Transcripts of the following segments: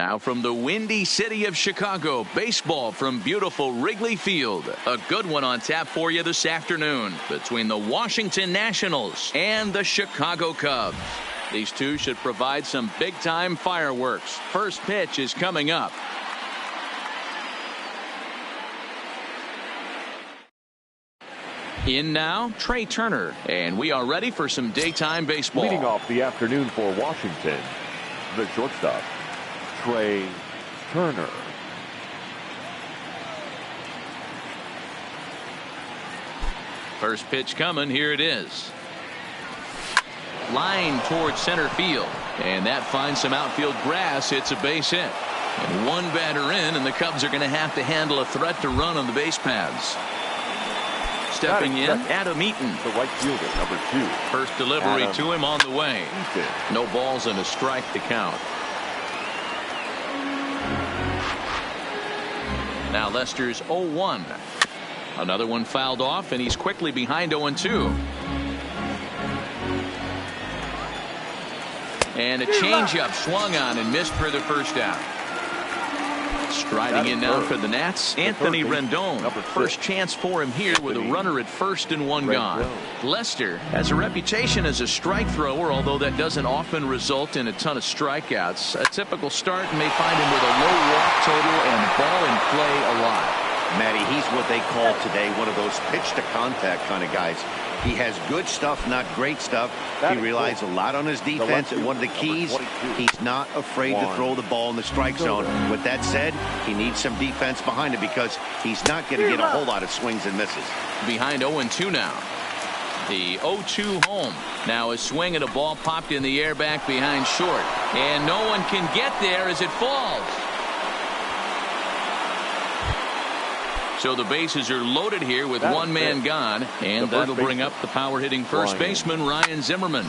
Now from the windy city of Chicago, baseball from beautiful Wrigley Field. A good one on tap for you this afternoon between the Washington Nationals and the Chicago Cubs. These two should provide some big-time fireworks. First pitch is coming up. In now, Trey Turner, and we are ready for some daytime baseball. Leading off the afternoon for Washington, the shortstop, Trey Turner. First pitch coming, here it is. Line towards center field, and that finds some outfield grass. It's a base hit. And one batter in, and the Cubs are going to have to handle a threat to run on the base paths. Stepping in, Adam Eaton. The right fielder, number 2. First delivery to him on the way. No balls and a strike to count. Now Lester's 0-1. Another one fouled off, and he's quickly behind 0-2. And a changeup swung on and missed for the first out. Striding in now for the Nats, Anthony Rendon. First chance for him here with a runner at first and one gone. Lester has a reputation as a strike thrower, although that doesn't often result in a ton of strikeouts. A typical start may find him with a low walk total and ball in play a lot. Matty, he's what they call today one of those pitch to contact kind of guys. He has good stuff, not great stuff. He relies a lot on his defense, and one of the keys, he's not afraid to throw the ball in the strike zone. With that said, he needs some defense behind him because he's not going to get a whole lot of swings and misses. Behind 0-2 now. The 0-2 home. Now a swing at a ball popped in the air back behind short. And no one can get there as it falls. So the bases are loaded here with one man gone, and that'll bring up the power-hitting first baseman, Ryan Zimmerman.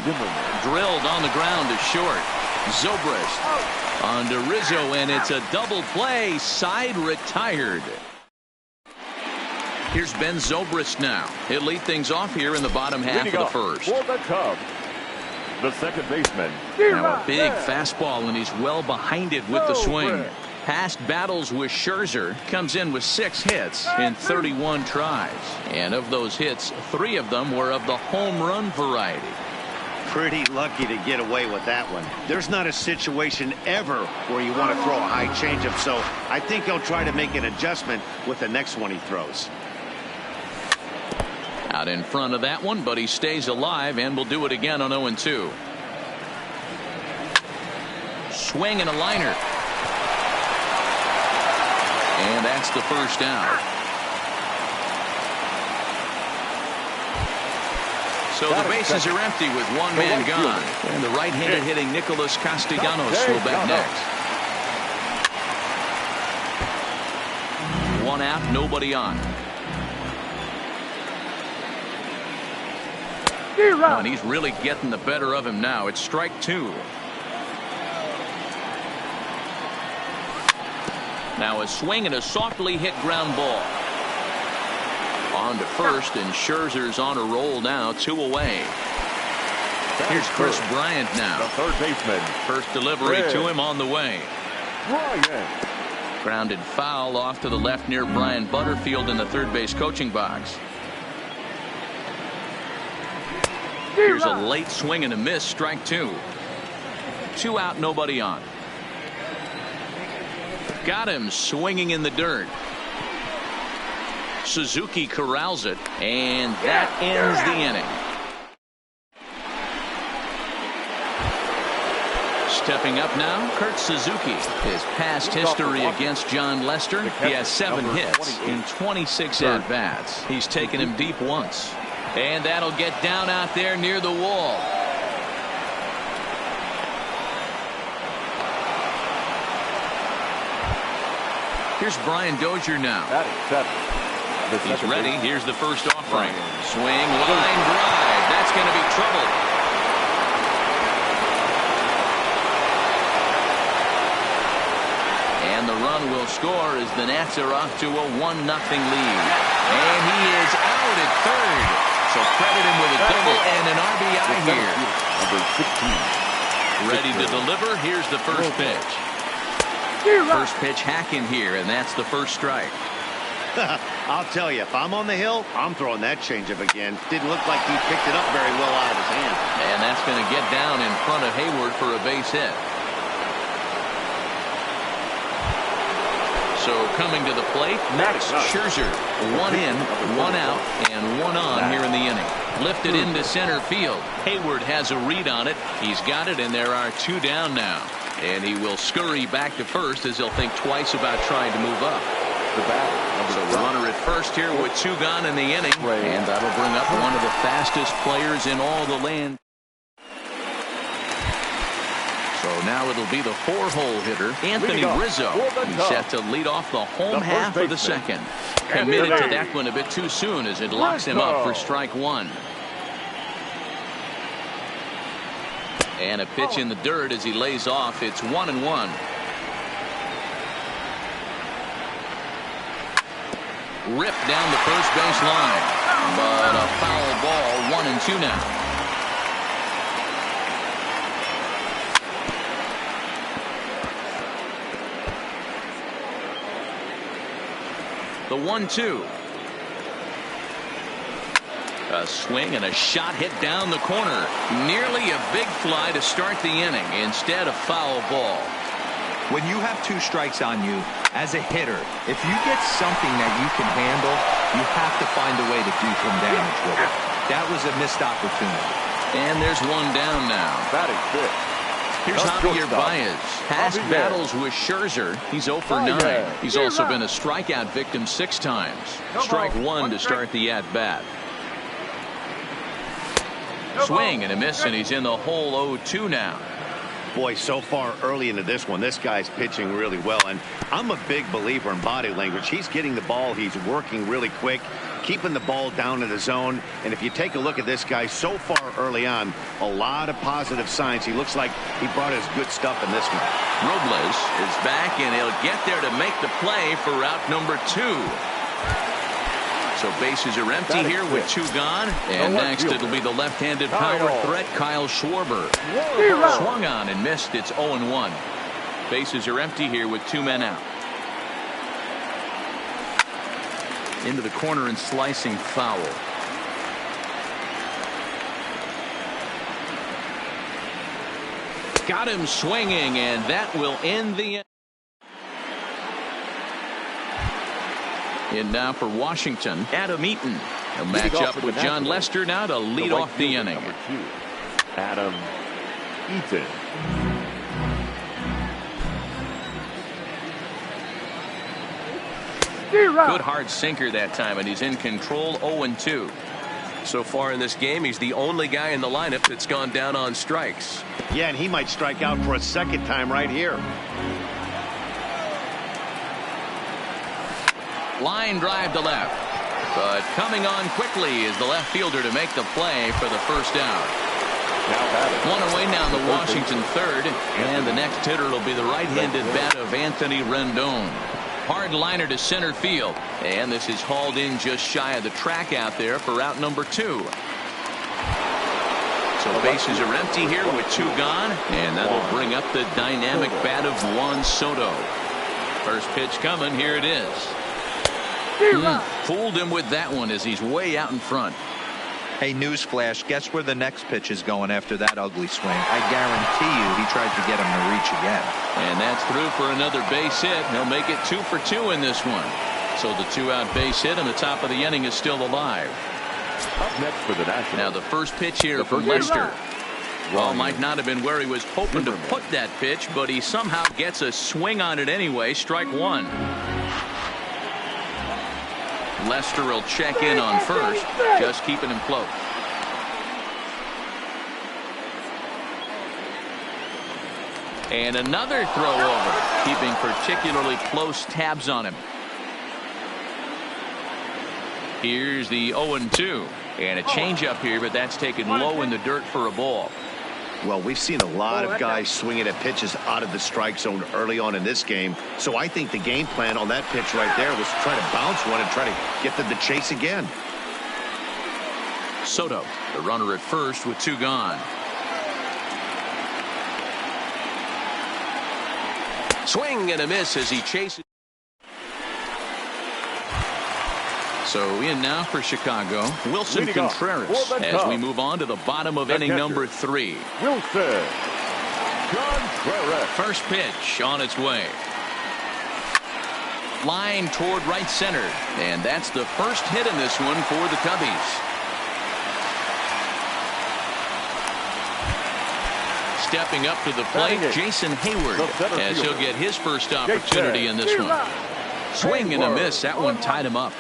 Drilled on the ground to short. Zobrist on to Rizzo, and it's a double play. Side retired. Here's Ben Zobrist now. He'll lead things off here in the bottom half of the first. For the Cubs, the second baseman. Now a big fastball, and he's well behind it with the swing. Past battles with Scherzer, comes in with 6 hits in 31 tries. And of those hits, 3 of them were of the home run variety. Pretty lucky to get away with that one. There's not a situation ever where you want to throw a high changeup, so I think he'll try to make an adjustment with the next one he throws. Out in front of that one, but he stays alive and will do it again on 0-2. Swing and a liner. And that's the first out. So the bases are empty with one man gone. And the right-handed hitting Nicholas Castellanos will bat next. 1 out, nobody on. Oh, and he's really getting the better of him now. It's strike 2. Now a swing and a softly hit ground ball. On to first, and Scherzer's on a roll now, 2 away. Here's Chris Bryant now. The third baseman. First delivery to him on the way. Bryant. Grounded foul off to the left near Brian Butterfield in the third base coaching box. Here's a late swing and a miss, strike 2. 2 out, nobody on. Got him swinging in the dirt. Suzuki corrals it, and that ends the inning. Stepping up now, Kurt Suzuki. His past history against John Lester, he has 7 hits in 26 at-bats. He's taken him deep once. And that'll get down out there near the wall. Here's Brian Dozier now. He's ready. Here's the first offering. Swing, line drive. That's going to be trouble. And the run will score as the Nats are off to a 1-0 lead. And he is out at third. So credit him with a double and an RBI here. Number 16. Ready to deliver. Here's the first pitch. First pitch hacking here, and that's the first strike. I'll tell you, if I'm on the hill, I'm throwing that changeup again. Didn't look like he picked it up very well out of his hand. And that's going to get down in front of Hayward for a base hit. So coming to the plate, Max Scherzer. One in, one out, and one on here in the inning. Lifted into center field. Hayward has a read on it. He's got it, and there are two down now. And he will scurry back to first as he'll think twice about trying to move up. So the runner at first here with two gone in the inning. And that'll bring up one of the fastest players in all the land. So now it'll be the four-hole hitter, Anthony Rizzo. He's set to lead off the home half of the second. Committed to that one a bit too soon as it locks him up for strike one. And a pitch in the dirt as he lays off. It's 1-1. Ripped down the first base line. But a foul ball, 1-2 now. The 1-2. A swing and a shot hit down the corner. Nearly a big fly to start the inning. Instead, a foul ball. When you have two strikes on you, as a hitter, if you get something that you can handle, you have to find a way to do some damage with it. That was a missed opportunity. And there's one down now. Batting fifth. Here's Javier Baez. Past battles with Scherzer, he's 0 for 9. He's also been a strikeout victim 6 times. Strike one to start the at-bat. Swing and a miss, and he's in the hole 0-2 now. Boy, so far early into this one, this guy's pitching really well. And I'm a big believer in body language. He's getting the ball. He's working really quick, keeping the ball down in the zone. And if you take a look at this guy so far early on, a lot of positive signs. He looks like he brought his good stuff in this one. Robles is back, and he'll get there to make the play for route number 2. So bases are empty here with 2 gone. And next it'll be the left-handed power threat, Kyle Schwarber. Swung on and missed. It's 0-1. Bases are empty here with 2 men out. Into the corner and slicing foul. Got him swinging, and that will end the. In now for Washington, Adam Eaton. He'll match up with John Lester now to lead off the inning. Number 2, Adam Eaton. Good hard sinker that time, and he's in control. 0-2. So far in this game, he's the only guy in the lineup that's gone down on strikes. Yeah, and he might strike out for a second time right here. Line drive to left. But coming on quickly is the left fielder to make the play for the first out. One away now in the Washington third. And the next hitter will be the right-handed bat of Anthony Rendon. Hard liner to center field. And this is hauled in just shy of the track out there for route number 2. So bases are empty here with 2 gone. And that'll bring up the dynamic bat of Juan Soto. First pitch coming. Here it is. Fooled him with that one as he's way out in front. Hey, newsflash, guess where the next pitch is going after that ugly swing? I guarantee you he tried to get him to reach again. And that's through for another base hit. He'll make it 2 for 2 in this one. So the 2-out base hit and the top of the inning is still alive. Up next for the Nationals. Now the first pitch here from Lester. Well, might not have been where he was hoping to put that pitch, but he somehow gets a swing on it anyway. Strike one. Lester will check in on first, just keeping him close. And another throw over, keeping particularly close tabs on him. Here's the 0-2. And a changeup here, but that's taken low in the dirt for a ball. Well, we've seen a lot of guys swinging at pitches out of the strike zone early on in this game. So I think the game plan on that pitch right there was to try to bounce one and try to get them to chase again. Soto, the runner at first with 2 gone. Swing and a miss as he chases. So in now for Chicago, Wilson Contreras, as we move on to the bottom of inning number 3. Wilson Contreras. First pitch on its way. Line toward right center, and that's the first hit in this one for the Cubbies. Stepping up to the plate, Jason Hayward, as he'll get his first opportunity in this one. Swing and a miss. That one tied him up.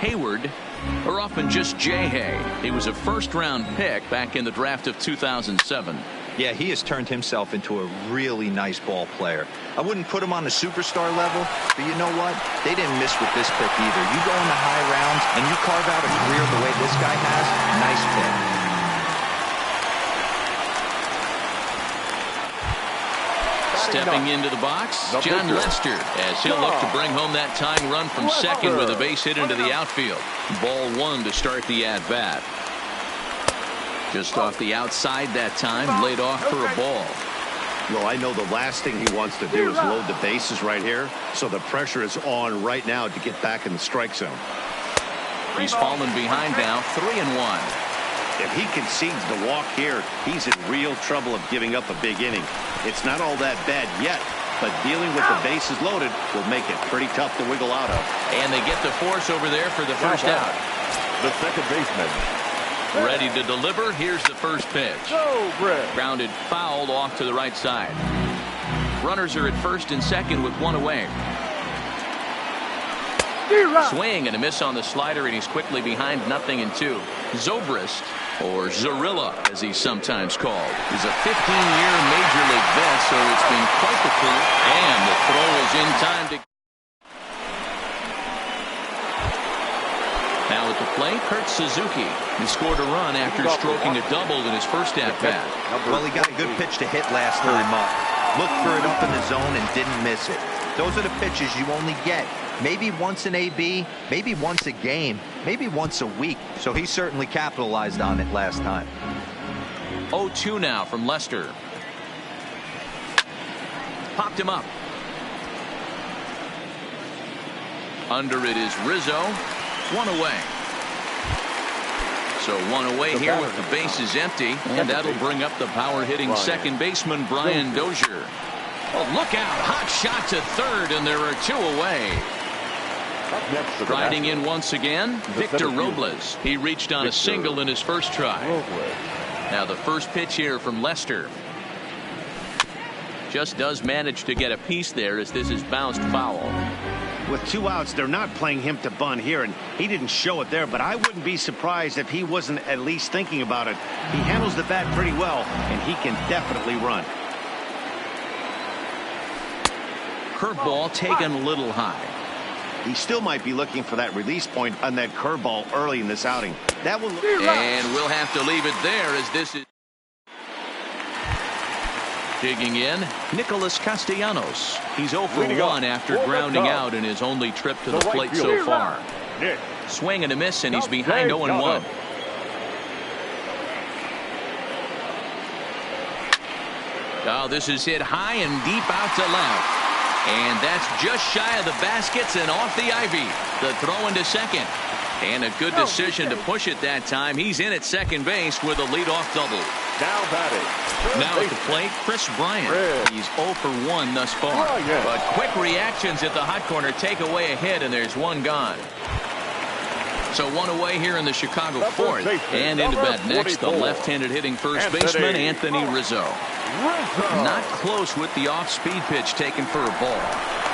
Hayward, or often just J-Hay. He was a first-round pick back in the draft of 2007. Yeah, he has turned himself into a really nice ball player. I wouldn't put him on the superstar level, but you know what? They didn't miss with this pick either. You go in the high rounds and you carve out a career the way this guy has, nice pick. Stepping into the box, John Lester, as he'll look to bring home that tying run from second with a base hit into the outfield. Ball 1 to start the at-bat. Just off the outside that time, laid off for a ball. Well, I know the last thing he wants to do is load the bases right here, so the pressure is on right now to get back in the strike zone. He's fallen behind now, 3-1. If he concedes the walk here, he's in real trouble of giving up a big inning. It's not all that bad yet, but dealing with the bases loaded will make it pretty tough to wiggle out of. And they get the force over there for the first out. The second baseman. Ready to deliver. Here's the first pitch. Grounded foul off to the right side. Runners are at first and second with one away. Swing and a miss on the slider, and he's quickly behind 0-2. Zobrist, or Zorilla as he's sometimes called, is a 15-year Major League vet, so it's been quite the career, and the throw is in time to... Now at the plate, Kurt Suzuki. He scored a run after stroking a double in his first at-bat. Well, he got a good pitch to hit last time up. Looked for it up in the zone and didn't miss it. Those are the pitches you only get maybe once an AB, maybe once a game, maybe once a week. So he certainly capitalized on it last time. 0-2 now from Lester. Popped him up. Under it is Rizzo. One away. So one away here with the bases empty, and that'll bring up the power-hitting second baseman Brian Dozier. Oh, look out. Hot shot to third, and there are two away. Riding in once again, Victor Robles. He reached on a single in his first try. Now the first pitch here from Lester. Just does manage to get a piece there as this is bounced foul. With 2 outs, they're not playing him to bunt here, and he didn't show it there, but I wouldn't be surprised if he wasn't at least thinking about it. He handles the bat pretty well, and he can definitely run. Curveball taken a little high. He still might be looking for that release point on that curveball early in this outing. That will. And we'll have to leave it there as this is. Digging in, Nicholas Castellanos. He's 0 for 1 after grounding out in his only trip to the plate so far. Swing and a miss, and he's behind 0-1. Oh, this is hit high and deep out to left. And that's just shy of the baskets and off the ivy. The throw into second. And a good decision to push it that time. He's in at second base with a leadoff double. Now batting. Now at the plate, Chris Bryant. He's 0 for 1 thus far. But quick reactions at the hot corner take away a hit, and there's one gone. So one away here in the Chicago fourth. And into bat next, the left-handed hitting first baseman, Anthony Rizzo. Not close with the off-speed pitch taken for a ball.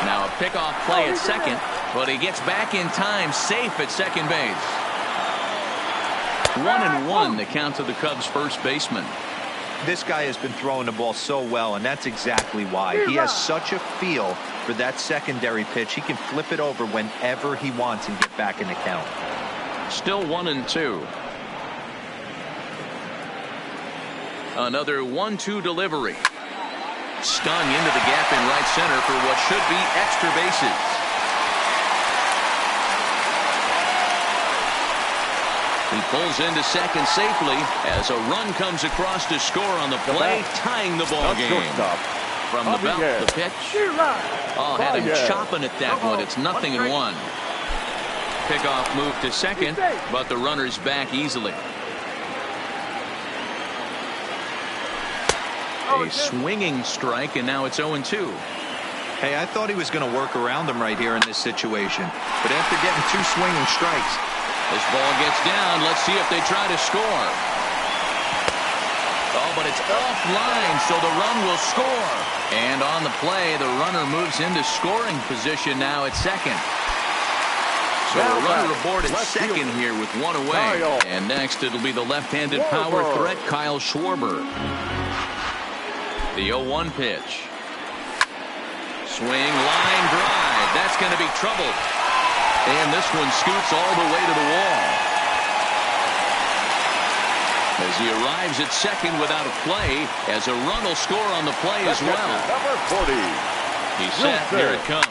Now a pickoff play at second, but he gets back in time, safe at second base. 1-1 the count to the Cubs first baseman. This guy has been throwing the ball so well, and that's exactly why. He has such a feel for that secondary pitch. He can flip it over whenever he wants and get back in the count. Still 1-2. Another 1-2 delivery. Stung into the gap in right center for what should be extra bases. He pulls into second safely as a run comes across to score on the play, tying the ball game. From the belt, the pitch. Oh, had him chopping at that one. It's 0-1. Pickoff move to second, but the runner's back easily. A swinging strike, and now it's 0-2. Hey, I thought he was going to work around him right here in this situation. But after getting 2 swinging strikes. This ball gets down. Let's see if they try to score. Oh, but it's offline, so the run will score. And on the play, the runner moves into scoring position now at second. So a runner aboard at second here with 1 away. And next, it'll be the left-handed power threat, Kyle Schwarber. The 0-1 pitch. Swing, line drive. That's going to be trouble. And this one scoots all the way to the wall. As he arrives at second without a play, as a run will score on the play as well. Number 40. He's set. Here it comes.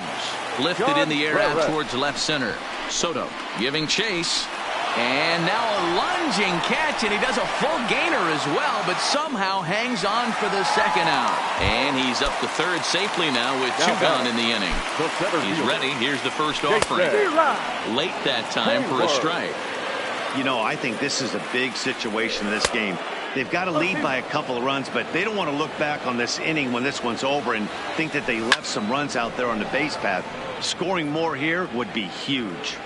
Lifted in the air out towards left center. Soto giving chase. And now a lunging catch, and he does a full gainer as well, but somehow hangs on for the second out. And he's up to third safely now with 2 gone in the inning. He's ready. Here's the first offering. Late that time for a strike. You know, I think this is a big situation in this game. They've got to lead by a couple of runs, but they don't want to look back on this inning when this one's over and think that they left some runs out there on the base path. Scoring more here would be huge.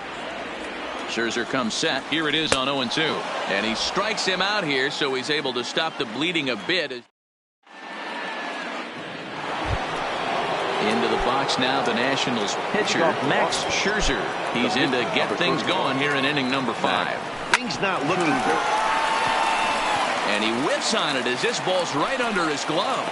Scherzer comes set. Here it is on 0-2. And he strikes him out here, so he's able to stop the bleeding a bit. Into the box now, the Nationals pitcher, Max Scherzer. He's in to get things going here in inning number 5. Things not looking good. And he whiffs on it as this ball's right under his glove.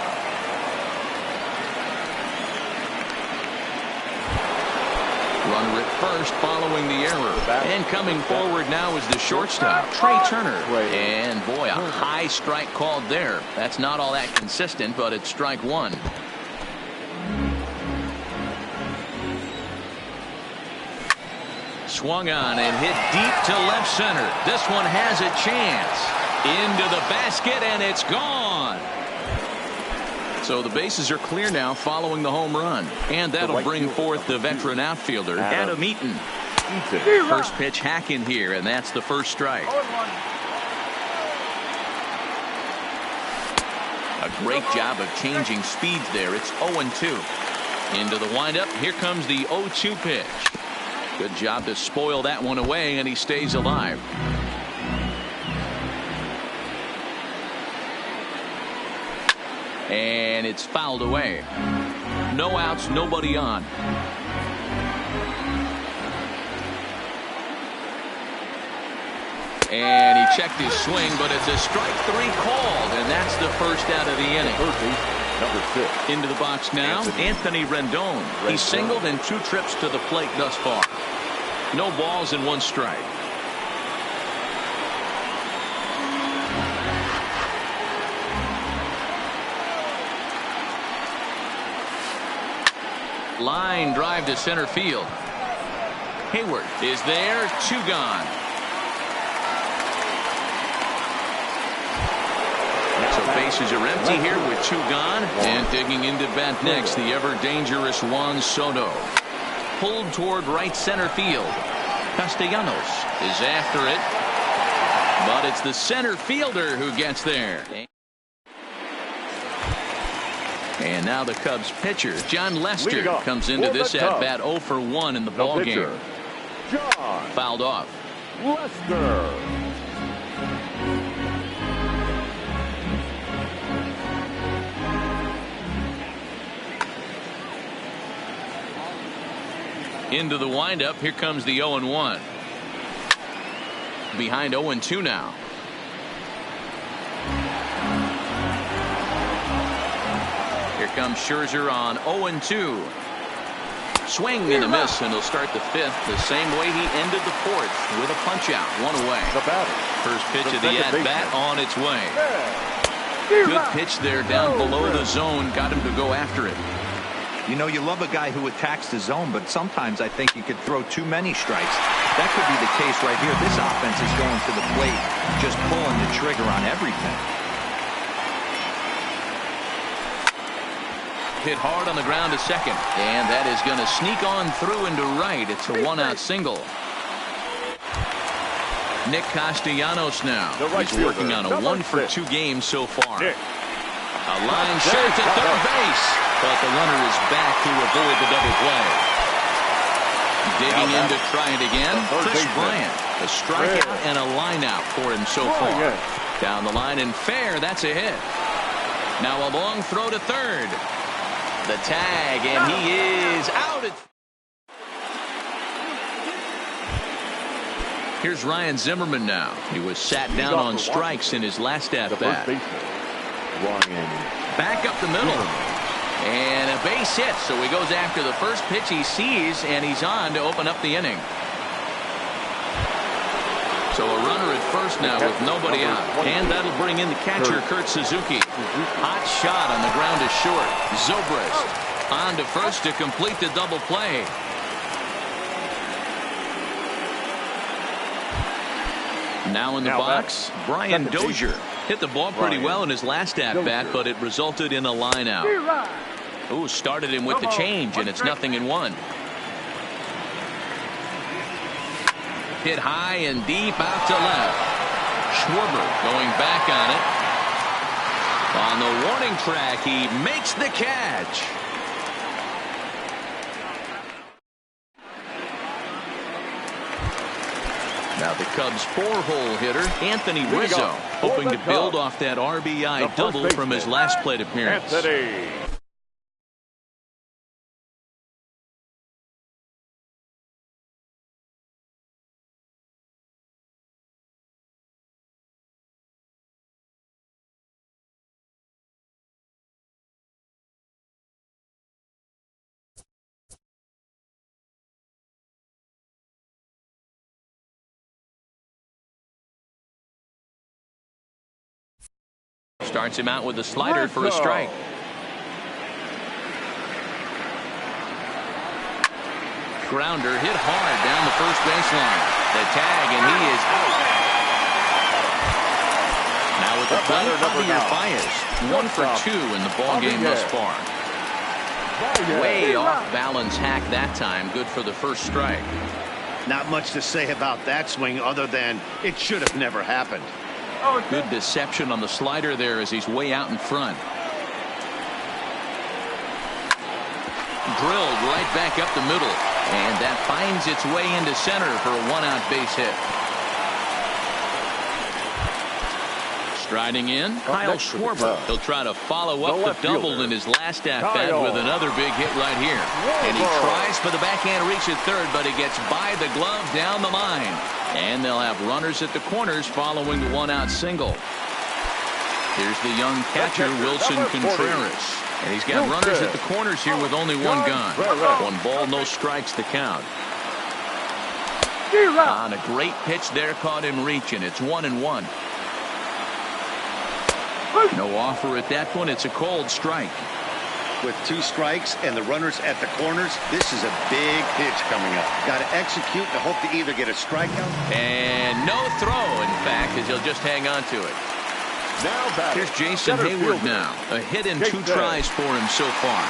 Runner at first following the error. And coming forward now is the shortstop, Trey Turner. And boy, a high strike called there. That's not all that consistent, but it's strike 1. Swung on and hit deep to left center. This one has a chance. Into the basket, and it's gone. So the bases are clear now following the home run. And that'll bring forth the veteran outfielder, Adam Eaton. First pitch hacking here, and that's the first strike. A great job of changing speeds there. It's 0-2. Into the windup. Here comes the 0-2 pitch. Good job to spoil that one away, and he stays alive. And it's fouled away. No outs, nobody on. And he checked his swing, but it's a strike 3 called, and that's the first out of the inning. Number 6. Into the box now, Anthony Rendon. He's singled in 2 trips to the plate thus far. No balls and 1 strike. Line drive to center field. Hayward is there. 2 gone. So bases are empty here with 2 gone. And digging into bat next, the ever dangerous Juan Soto. Pulled toward right center field. Castellanos is after it. But it's the center fielder who gets there. And now the Cubs pitcher, John Lester, comes into this at-bat 0 for 1 in the ball game. Fouled off. Lester. Into the windup. Here comes the 0-1. Behind 0-2 now. Here comes Scherzer on 0-2. Swing and a miss, and he'll start the 5th the same way he ended the 4th with a punch out. 1 away. First pitch of the at-bat on its way. Good pitch there down below the zone. Got him to go after it. You know, you love a guy who attacks the zone, but sometimes I think you could throw too many strikes. That could be the case right here. This offense is going to the plate, just pulling the trigger on everything. Hit hard on the ground to second, and that is going to sneak on through into right. It's a one-out single. Nick Castellanos now. He's working on a 1-for-2 game so far. A line shot to third base, but the runner is back to avoid the double play. Digging in to try it again, Chris Bryant. A strikeout and a line out for him so far. Down the line and fair, that's a hit. Now a long throw to third. The tag, and he is out. Here's Ryan Zimmerman now. He was sat down on strikes in his last at-bat. Back up the middle. And a base hit, so he goes after the first pitch he sees, and he's on to open up the inning. So a runner at first now with nobody out. And that'll bring in the catcher, Kurt Suzuki. Hot shot on the ground is short. Zobrist on to first to complete the double play. Now in the box, Brian Dozier. Hit the ball pretty well in his last at-bat, but it resulted in a line out. Ooh, started him with the change, and it's 0-1. Hit high and deep out to left. Schwarber going back on it. On the warning track, he makes the catch. Now the Cubs' 4-hole hitter, Anthony Rizzo, hoping to build off that RBI double from his last plate appearance. Starts him out with a slider for a strike. Grounder hit hard down the first baseline. The tag, and he is out. Now with the play, Javier Baez, 1 for 2 in the ball game thus far. Way off balance hack that time. Good for the first strike. Not much to say about that swing other than it should have never happened. Good deception on the slider there as he's way out in front. Drilled right back up the middle. And that finds its way into center for a one-out base hit. Striding in, Kyle Schwarber. He'll try to follow up the double in his last at-bat with another big hit right here. And he tries for the backhand reach at third, but he gets by the glove down the line. And they'll have runners at the corners following the one-out single. Here's the young catcher, Wilson Contreras. And he's got runners at the corners here with only one gone. 1 ball, no strikes to count. On a great pitch there, caught him reaching. It's 1-1. No offer at that one. It's a cold strike. With 2 strikes and the runners at the corners, this is a big pitch coming up. Got to execute to hope to either get a strikeout. And no throw, in fact, as he'll just hang on to it. Here's Jason Hayward now. A hit in 2 tries for him so far.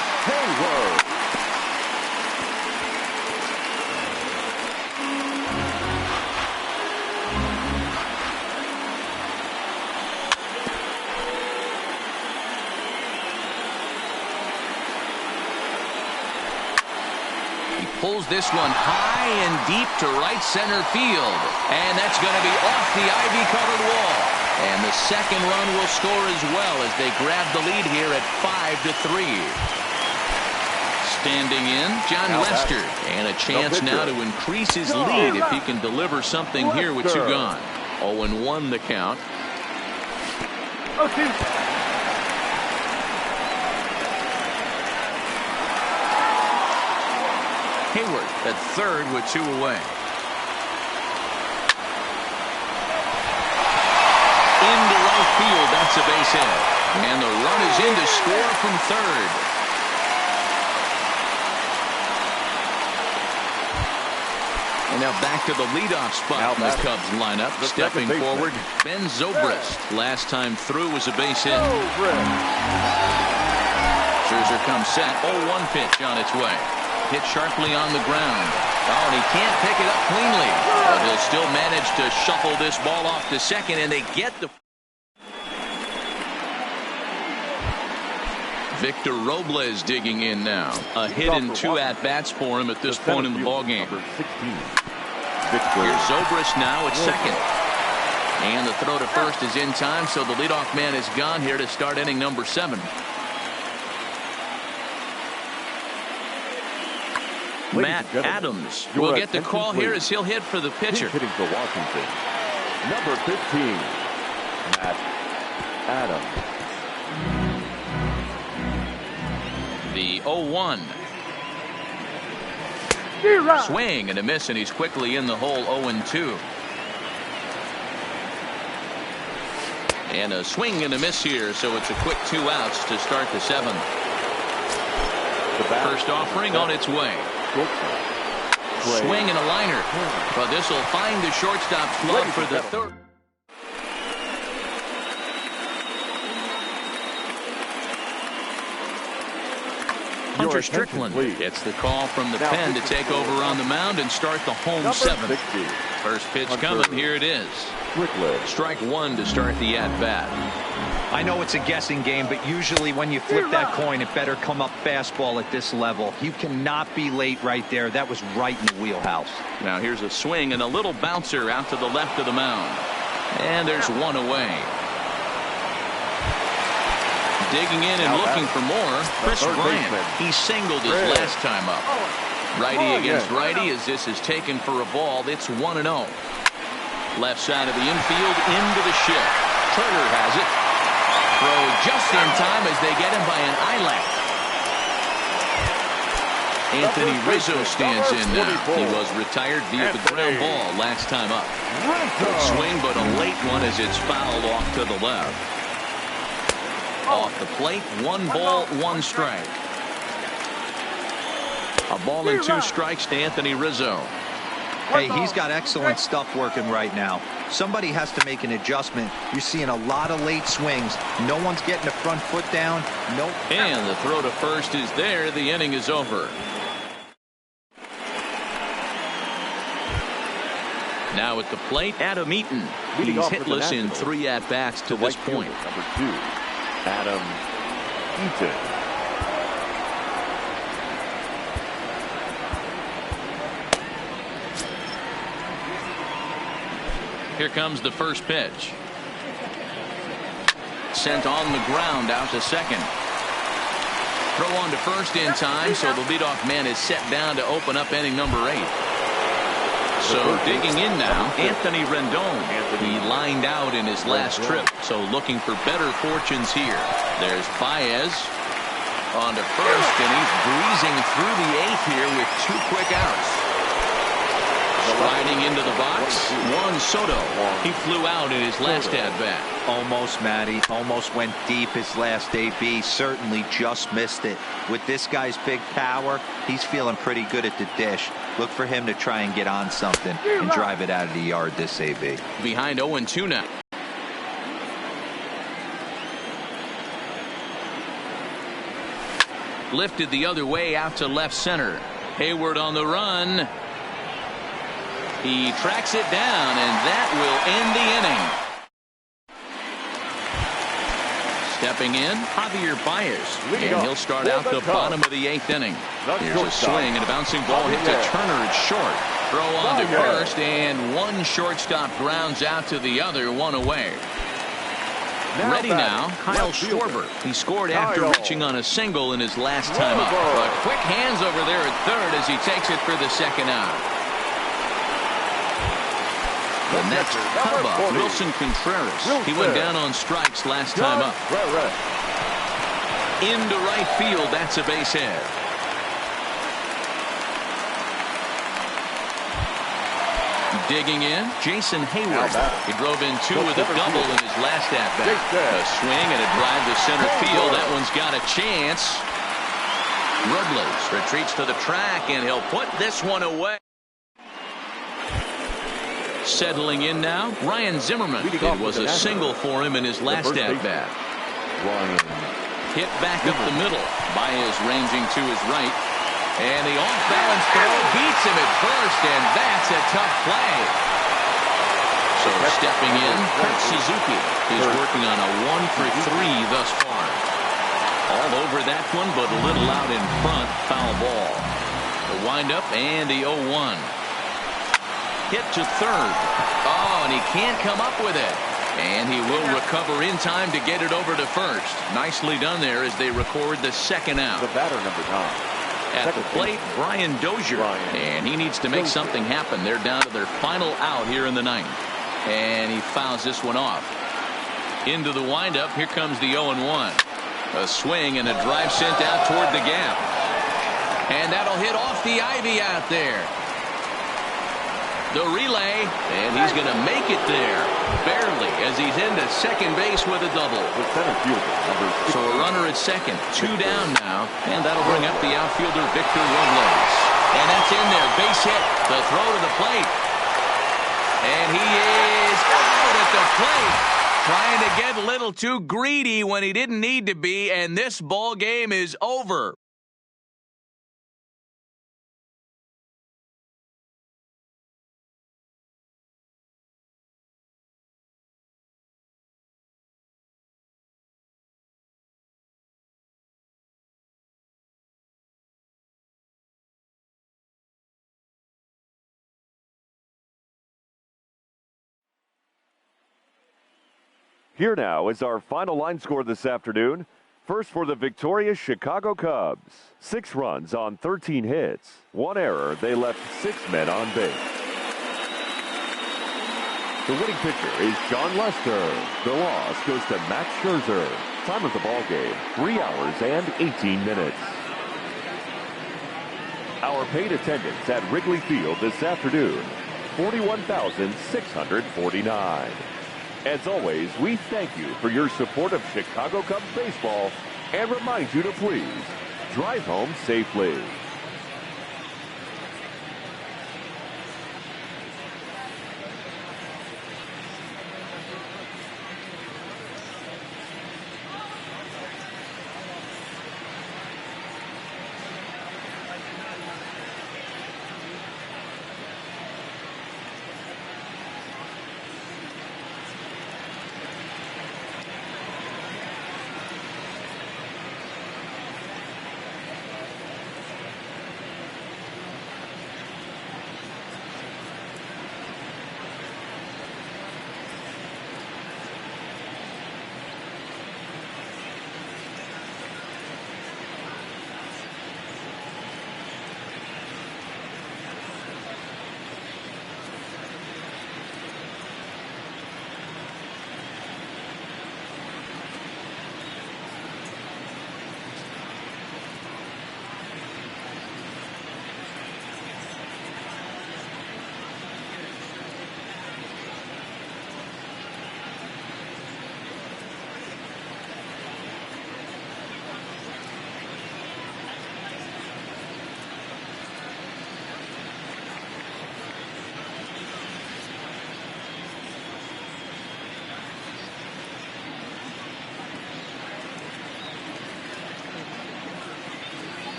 Pulls this one high and deep to right center field. And that's going to be off the ivy-covered wall. And the second run will score as well as they grab the lead here at 5-3. Standing in, John Lester. And a chance now to increase his lead if he can deliver something here with 2 gone. 0-1 the count. Hayward at third with 2 away. Into right field, that's a base hit. And the run is in to score from third. now back to the leadoff spot in the Cubs lineup. Stepping forward, Ben Zobrist. Last time through was a base hit. Scherzer comes set. 0-1 pitch on its way. Hit sharply on the ground. Oh, and he can't pick it up cleanly. But he'll still manage to shuffle this ball off to second, and they get the... Victor Robles digging in now. A hit and 2 at-bats for him at this point in the ballgame. Here's Zobrist now at second. And the throw to first is in time, so the leadoff man is gone here to start inning number 7. Matt Adams will get the call here as he'll hit for the pitcher. Hitting for Washington, number 15, Matt Adams. The 0-1. Swing and a miss, and he's quickly in the hole. 0-2. And a swing and a miss here, so it's a quick 2 outs to start the 7th. First offering on its way. Swing and a liner, but this will find the shortstop's glove for the third. Hunter Strickland gets the call from the pen to take over on the mound and start the home 7th. First pitch coming. Here it is. Strike 1 to start the at-bat. I know it's a guessing game, but usually when you flip that coin, it better come up fastball at this level. You cannot be late right there. That was right in the wheelhouse. Now here's a swing and a little bouncer out to the left of the mound. And there's 1 away. Digging in and looking for more, Chris Bryant. He singled his last time up. Righty against righty as this is taken for a ball. It's 1-0. Left side of the infield into the shift. Turner has it. Throw just in time as they get him by an eyelash. Anthony Rizzo stands in now. He was retired via the ground ball last time up. Good swing, but a late one as it's fouled off to the left. Off the plate, 1 ball, 1 strike. A ball and 2 strikes to Anthony Rizzo. Hey, he's got excellent stuff working right now. Somebody has to make an adjustment. You're seeing a lot of late swings. No one's getting the front foot down. Nope. And the throw to first is there. The inning is over. Now at the plate, Adam Eaton. He's hitless in 3 at-bats to this point. Number 2, Adam Eaton. Here comes the first pitch. Sent on the ground out to second. Throw on to first in time, so the leadoff man is set down to open up inning number 8. So digging in now, Anthony Rendon. He lined out in his last trip, so looking for better fortunes here. There's Baez on to first, and he's breezing through the 8th here with 2 quick outs. Sliding into the box, Juan Soto. He flew out in his last at-bat. Almost, Matty. Almost went deep his last AB. Certainly just missed it. With this guy's big power, he's feeling pretty good at the dish. Look for him to try and get on something and drive it out of the yard this AB. Behind 0-2 now. Lifted the other way out to left center. Hayward on the run. He tracks it down, and that will end the inning. Stepping in, Javier Baez, and he'll start out the bottom of the 8th inning. Here's a swing and a bouncing ball hit to Turner. It's short. Throw on to first, and 1 shortstop grounds out to the other, 1 away. Ready now, Kyle Schwarber. He scored after reaching on a single in his last time up. But quick hands over there at third as he takes it for the 2nd out. The next come-up, Wilson Contreras. He went down on strikes last time up. Into right field, that's a base hit. Digging in, Jason Hayward. He drove in 2 with a double in his last at-bat. A swing and a drive to center field. That one's got a chance. Robles retreats to the track, and he'll put this one away. Settling in now, Ryan Zimmerman. It was a single for him in his last at-bat. Hit back up the middle. Baez ranging to his right. And the off-balance throw beats him at first, and that's a tough play. So stepping in, Kurt Suzuki is working on a 1-for-3 thus far. All over that one, but a little out in front. Foul ball. The windup and the 0-1. Hit to third. Oh, and he can't come up with it. And he will recover in time to get it over to first. Nicely done there as they record the second out. The batter, number 9. At the plate, Brian Dozier. And he needs to make something happen. They're down to their final out here in the ninth. And he fouls this one off. Into the windup. Here comes the 0-1. A swing and a drive sent out toward the gap. And that'll hit off the ivy out there. The relay, and he's going to make it there. Barely, as he's into second base with a double. The center fielder, number 6. So a runner at second. 2 down now. And that'll bring up the outfielder, Victor Robles. And that's in there. Base hit. The throw to the plate. And he is out at the plate. Trying to get a little too greedy when he didn't need to be. And this ball game is over. Here now is our final line score this afternoon. First for the victorious Chicago Cubs. 6 runs on 13 hits. 1 error. They left 6 men on base. The winning pitcher is John Lester. The loss goes to Max Scherzer. Time of the ball game, 3 hours and 18 minutes. Our paid attendance at Wrigley Field this afternoon, 41,649. As always, we thank you for your support of Chicago Cubs baseball and remind you to please drive home safely.